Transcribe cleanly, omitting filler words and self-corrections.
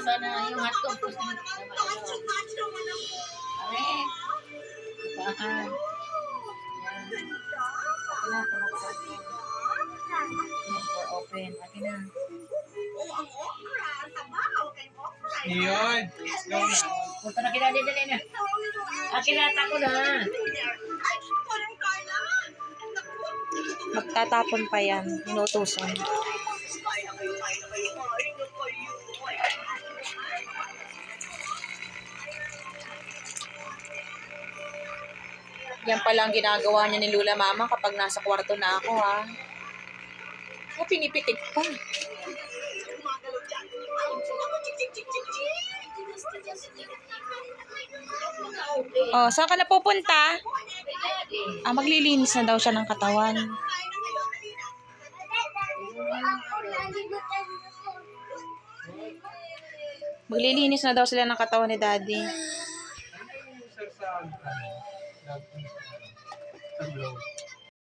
sana yung hot compost na Aray. Bahan. Yan. Open. Akin na. Iyon. Let's go na. Punta na kita dito na. Akin na, tako na. Magtatapon pa yan. Inutusan. Yan pala ang ginagawa niya ni Lula Mama kapag nasa kwarto na ako, ha. O, pinipitik pa. Oh, saan ka na pupunta? Maglilinis na daw siya ng katawan. Maglilinis na daw sila ng katawan ni Daddy. Sa globe.